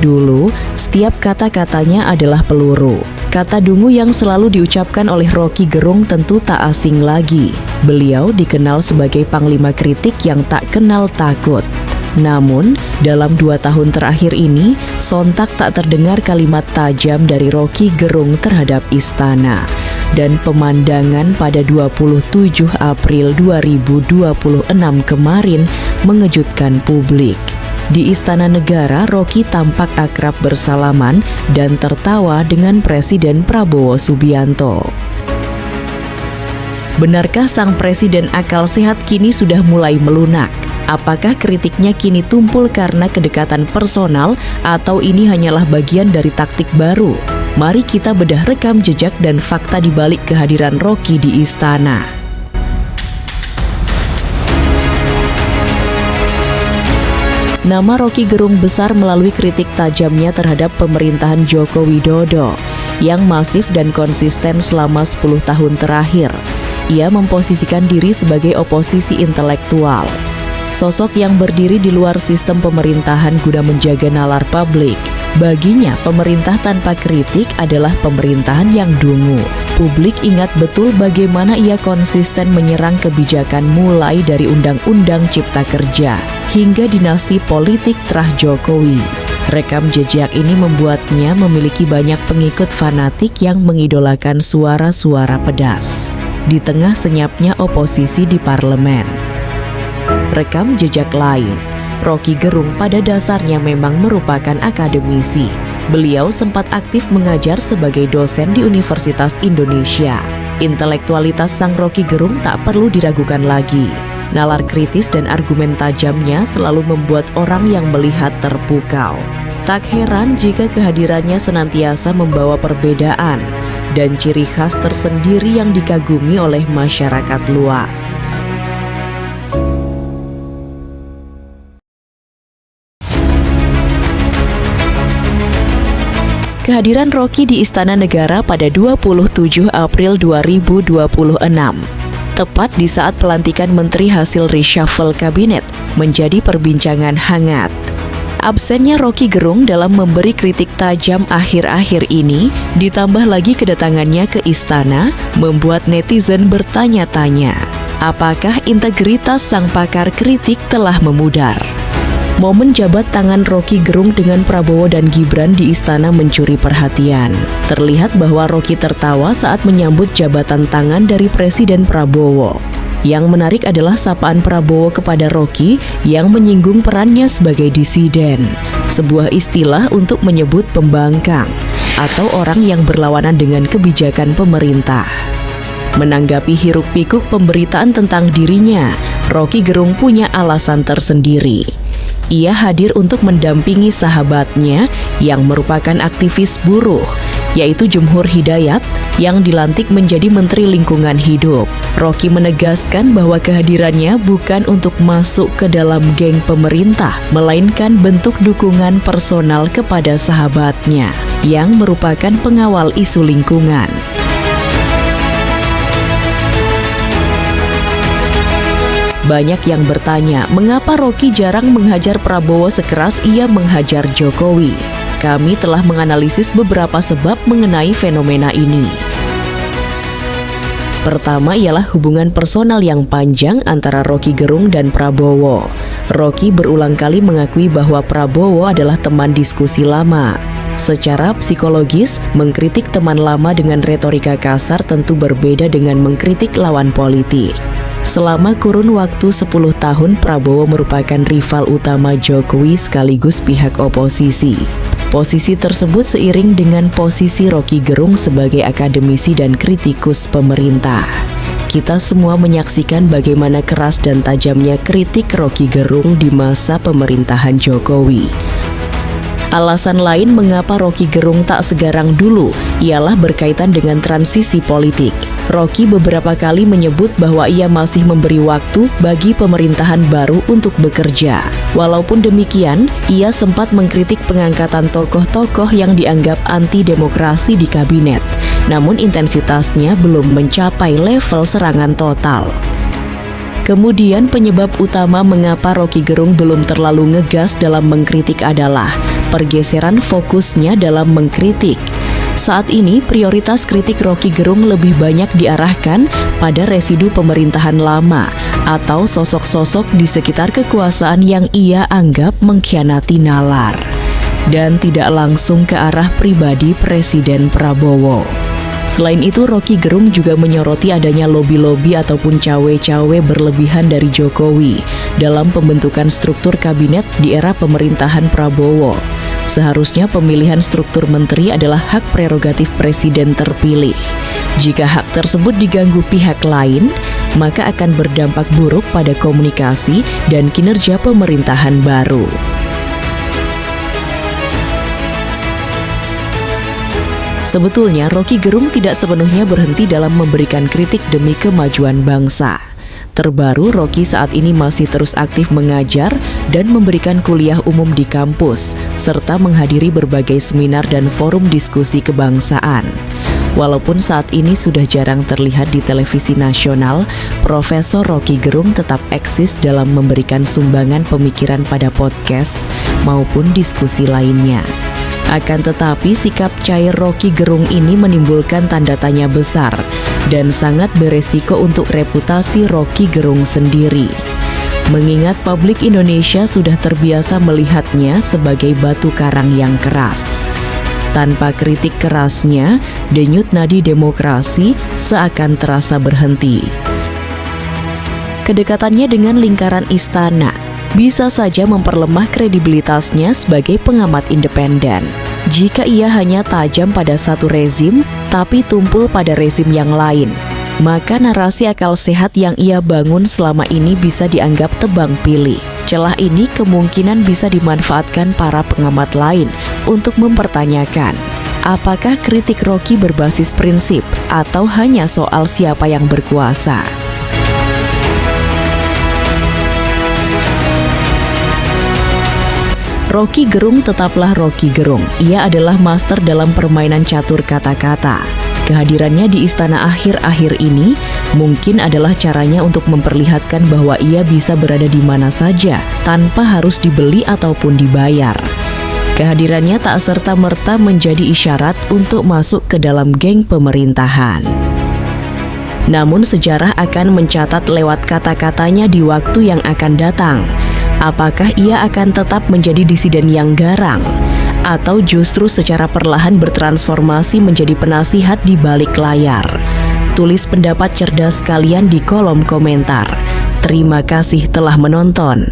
dulu, setiap kata-katanya adalah peluru. Kata dungu yang selalu diucapkan oleh Roky Gerung tentu tak asing lagi. Beliau dikenal sebagai panglima kritik yang tak kenal takut. Namun, dalam 2 tahun terakhir ini, sontak tak terdengar kalimat tajam dari Roky Gerung terhadap istana. Dan pemandangan pada 27 April 2026 kemarin mengejutkan publik. Di Istana Negara, Roky tampak akrab bersalaman dan tertawa dengan Presiden Prabowo Subianto. Benarkah sang presiden akal sehat kini sudah mulai melunak? Apakah kritiknya kini tumpul karena kedekatan personal atau ini hanyalah bagian dari taktik baru? Mari kita bedah rekam jejak dan fakta di balik kehadiran Roky di istana. Nama Roky Gerung besar melalui kritik tajamnya terhadap pemerintahan Joko Widodo yang masif dan konsisten selama 10 tahun terakhir. Ia memposisikan diri sebagai oposisi intelektual. Sosok yang berdiri di luar sistem pemerintahan guna menjaga nalar publik. Baginya, pemerintah tanpa kritik adalah pemerintahan yang dungu. Publik ingat betul bagaimana ia konsisten menyerang kebijakan mulai dari Undang-Undang Cipta Kerja hingga dinasti politik terah Jokowi. Rekam jejak ini membuatnya memiliki banyak pengikut fanatik yang mengidolakan suara-suara pedas di tengah senyapnya oposisi di parlemen. Rekam jejak lain, Roky Gerung pada dasarnya memang merupakan akademisi. Beliau sempat aktif mengajar sebagai dosen di Universitas Indonesia. Intelektualitas sang Roky Gerung tak perlu diragukan lagi. Nalar kritis dan argumen tajamnya selalu membuat orang yang melihat terpukau. Tak heran jika kehadirannya senantiasa membawa perbedaan dan ciri khas tersendiri yang dikagumi oleh masyarakat luas. Kehadiran Roky di Istana Negara pada 27 April 2026, tepat di saat pelantikan menteri hasil reshuffle kabinet, menjadi perbincangan hangat. Absennya Roky Gerung dalam memberi kritik tajam akhir-akhir ini, ditambah lagi kedatangannya ke istana, membuat netizen bertanya-tanya, apakah integritas sang pakar kritik telah memudar? Momen jabat tangan Roky Gerung dengan Prabowo dan Gibran di istana mencuri perhatian. Terlihat bahwa Roky tertawa saat menyambut jabatan tangan dari Presiden Prabowo. Yang menarik adalah sapaan Prabowo kepada Roky yang menyinggung perannya sebagai disiden, sebuah istilah untuk menyebut pembangkang atau orang yang berlawanan dengan kebijakan pemerintah. Menanggapi hiruk-pikuk pemberitaan tentang dirinya, Roky Gerung punya alasan tersendiri. Ia hadir untuk mendampingi sahabatnya yang merupakan aktivis buruh, yaitu Jumhur Hidayat yang dilantik menjadi Menteri Lingkungan Hidup. Roky menegaskan bahwa kehadirannya bukan untuk masuk ke dalam geng pemerintah, melainkan bentuk dukungan personal kepada sahabatnya yang merupakan pengawal isu lingkungan. Banyak yang bertanya, mengapa Roky jarang menghajar Prabowo sekeras ia menghajar Jokowi? Kami telah menganalisis beberapa sebab mengenai fenomena ini. Pertama ialah hubungan personal yang panjang antara Roky Gerung dan Prabowo. Roky berulang kali mengakui bahwa Prabowo adalah teman diskusi lama. Secara psikologis, mengkritik teman lama dengan retorika kasar tentu berbeda dengan mengkritik lawan politik. Selama kurun waktu 10 tahun, Prabowo merupakan rival utama Jokowi sekaligus pihak oposisi. Posisi tersebut seiring dengan posisi Roky Gerung sebagai akademisi dan kritikus pemerintah. Kita semua menyaksikan bagaimana keras dan tajamnya kritik Roky Gerung di masa pemerintahan Jokowi. Alasan lain mengapa Roky Gerung tak segarang dulu ialah berkaitan dengan transisi politik. Roky beberapa kali menyebut bahwa ia masih memberi waktu bagi pemerintahan baru untuk bekerja. Walaupun demikian, ia sempat mengkritik pengangkatan tokoh-tokoh yang dianggap anti-demokrasi di kabinet. Namun intensitasnya belum mencapai level serangan total. Kemudian penyebab utama mengapa Roky Gerung belum terlalu ngegas dalam mengkritik adalah pergeseran fokusnya dalam mengkritik. Saat ini, prioritas kritik Roky Gerung lebih banyak diarahkan pada residu pemerintahan lama atau sosok-sosok di sekitar kekuasaan yang ia anggap mengkhianati nalar, dan tidak langsung ke arah pribadi Presiden Prabowo. Selain itu, Roky Gerung juga menyoroti adanya lobi-lobi ataupun cawe-cawe berlebihan dari Jokowi dalam pembentukan struktur kabinet di era pemerintahan Prabowo. Seharusnya pemilihan struktur menteri adalah hak prerogatif presiden terpilih. Jika hak tersebut diganggu pihak lain, maka akan berdampak buruk pada komunikasi dan kinerja pemerintahan baru. Sebetulnya, Roky Gerung tidak sepenuhnya berhenti dalam memberikan kritik demi kemajuan bangsa. Terbaru, Roky saat ini masih terus aktif mengajar dan memberikan kuliah umum di kampus, serta menghadiri berbagai seminar dan forum diskusi kebangsaan. Walaupun saat ini sudah jarang terlihat di televisi nasional, Profesor Roky Gerung tetap eksis dalam memberikan sumbangan pemikiran pada podcast maupun diskusi lainnya. Akan tetapi, sikap cair Roky Gerung ini menimbulkan tanda tanya besar dan sangat beresiko untuk reputasi Roky Gerung sendiri. Mengingat publik Indonesia sudah terbiasa melihatnya sebagai batu karang yang keras. Tanpa kritik kerasnya, denyut nadi demokrasi seakan terasa berhenti. Kedekatannya dengan lingkaran istana bisa saja memperlemah kredibilitasnya sebagai pengamat independen. Jika ia hanya tajam pada satu rezim, tapi tumpul pada rezim yang lain, maka narasi akal sehat yang ia bangun selama ini bisa dianggap tebang pilih. Celah ini kemungkinan bisa dimanfaatkan para pengamat lain untuk mempertanyakan, apakah kritik Roky berbasis prinsip atau hanya soal siapa yang berkuasa. Roky Gerung tetaplah Roky Gerung. Ia adalah master dalam permainan catur kata-kata. Kehadirannya di istana akhir-akhir ini mungkin adalah caranya untuk memperlihatkan bahwa ia bisa berada di mana saja tanpa harus dibeli ataupun dibayar. Kehadirannya tak serta-merta menjadi isyarat untuk masuk ke dalam geng pemerintahan. Namun sejarah akan mencatat lewat kata-katanya di waktu yang akan datang. Apakah ia akan tetap menjadi disiden yang garang, atau justru secara perlahan bertransformasi menjadi penasihat di balik layar? Tulis pendapat cerdas kalian di kolom komentar. Terima kasih telah menonton.